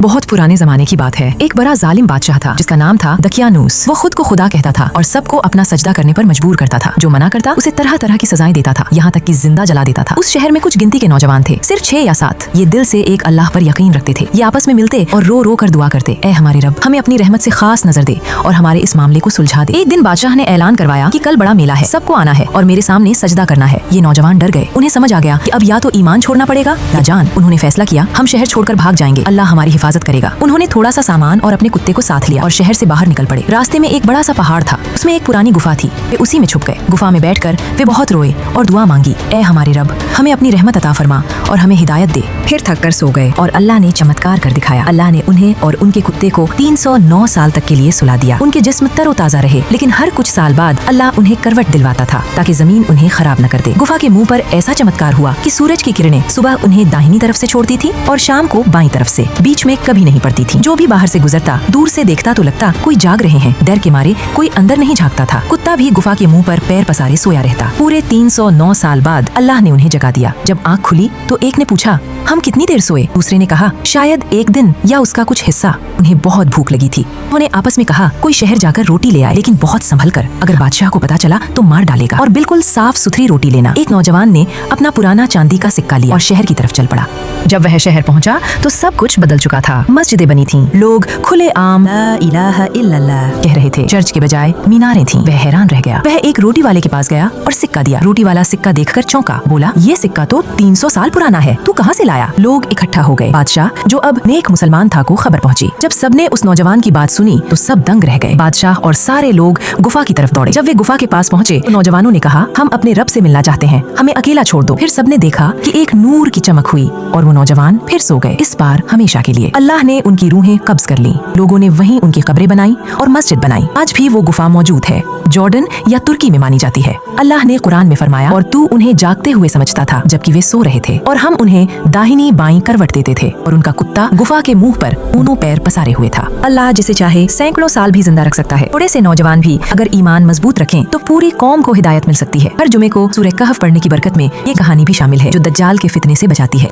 बहुत पुराने जमाने की बात है। एक बड़ा जालिम बादशाह था जिसका नाम था दकियानूस। वो खुद को खुदा कहता था और सबको अपना सजदा करने पर मजबूर करता था। जो मना करता उसे तरह तरह की सजाएं देता था, यहाँ तक कि जिंदा जला देता था। उस शहर में कुछ गिनती के नौजवान थे, सिर्फ 6 या 7। ये दिल से एक अल्लाह पर यकीन रखते थे। ये आपस में मिलते और रो रो कर दुआ करते, ऐ हमारे रब, हमें अपनी रहमत से खास नजर दे और हमारे इस मामले को सुलझा दे। एक दिन बादशाह ने ऐलान करवाया कि कल बड़ा मेला है, सबको आना है और मेरे सामने सजदा करना है। ये नौजवान डर गए। उन्हें समझ आ गया कि अब या तो ईमान छोड़ना पड़ेगा या जान। उन्होंने फैसला किया, हम शहर छोड़कर भाग जाएंगे, अल्लाह हमारी हिफाजत करेगा। उन्होंने थोड़ा सा सामान और अपने कुत्ते को साथ लिया और शहर से बाहर निकल पड़े। रास्ते में एक बड़ा सा पहाड़ था, उसमें एक पुरानी गुफा थी। वे उसी में छुप गए। गुफा में बैठकर वे बहुत रोए और दुआ मांगी, ऐ हमारे रब, हमें अपनी रहमत अता फरमा और हमें हिदायत दे। फिर थक कर सो गए और अल्लाह ने चमत्कार कर दिखाया। अल्लाह ने उन्हें और उनके कुत्ते को 309 साल तक के लिए सुला दिया। उनके जिस्म तरोताजा रहे, लेकिन हर कुछ साल बाद अल्लाह उन्हें करवट दिलवाता था ताकि जमीन उन्हें खराब न कर दे। गुफा के मुंह पर ऐसा चमत्कार हुआ कि सूरज की किरणें सुबह उन्हें दाहिनी तरफ से छोड़ती थी और शाम को बाईं तरफ से, बीच में कभी नहीं पड़ती थी। जो भी बाहर से गुजरता दूर से देखता तो लगता कोई जाग रहे हैं। डर के मारे कोई अंदर नहीं झांकता था। कुत्ता भी गुफा के मुंह पर पैर पसारे सोया रहता। पूरे 309 साल बाद अल्लाह ने उन्हें जगा दिया। जब आँख खुली तो एक ने पूछा, हम कितनी देर सोए? दूसरे ने कहा, शायद एक दिन या उसका कुछ हिस्सा। उन्हें बहुत भूख लगी थी। उन्होंने आपस में कहा, कोई शहर जाकर रोटी ले आए, लेकिन बहुत संभल कर, अगर बादशाह को पता चला तो मार डालेगा, और बिल्कुल साफ सुथरी रोटी लेना। एक नौजवान ने अपना पुराना चांदी का सिक्का लिया और शहर की तरफ चल पड़ा। जब वह शहर पहुंचा तो सब कुछ बदल चुका था। मस्जिदें बनी थीं, लोग खुले आम ला इलाहा इल्लल्लाह कह रहे थे, चर्च के बजाय मीनारें थीं। वह हैरान रह गया। वह एक रोटी वाले के पास गया और सिक्का दिया। रोटी वाला सिक्का देखकर चौंका, बोला, ये सिक्का तो 300 साल पुराना है, तू कहाँ से लाया? लोग इकट्ठा हो गए। बादशाह, जो अब नेक मुसलमान था, को खबर पहुंची। जब सबने उस नौजवान की बात सुनी तो सब दंग रह गए। बादशाह और सारे लोग गुफा की तरफ दौड़े। जब वे गुफा के पास पहुंचे तो नौजवानों ने कहा, हम अपने रब से मिलना चाहते हैं, हमें अकेला छोड़ दो। फिर सबने देखा कि एक नूर की चमक हुई और वो नौजवान फिर सो गए, इस बार हमेशा के लिए। अल्लाह ने उनकी रूहें कब्ज कर ली। लोगों ने वहीं उनकी कब्रें बनाई और मस्जिद बनाई। आज भी वो गुफा मौजूद है, जॉर्डन या तुर्की में मानी जाती है। अल्लाह ने कुरान में फरमाया, और तू उन्हें जागते हुए समझता था जबकि वे सो रहे थे, और हम उन्हें दाहिनी बाईं करवट देते थे, और उनका कुत्ता गुफा के मुंह पर दोनों पैर पसारे हुए था। अल्लाह जिसे चाहे सैकड़ों साल भी जिंदा रख सकता है। थोड़े से नौजवान भी अगर ईमान मजबूत रखें तो पूरी कौम को हिदायत मिल सकती है। हर जुमे को सूरह कहफ पढ़ने की बरकत में ये कहानी भी शामिल है, जो दज्जाल के फितने से बचाती है।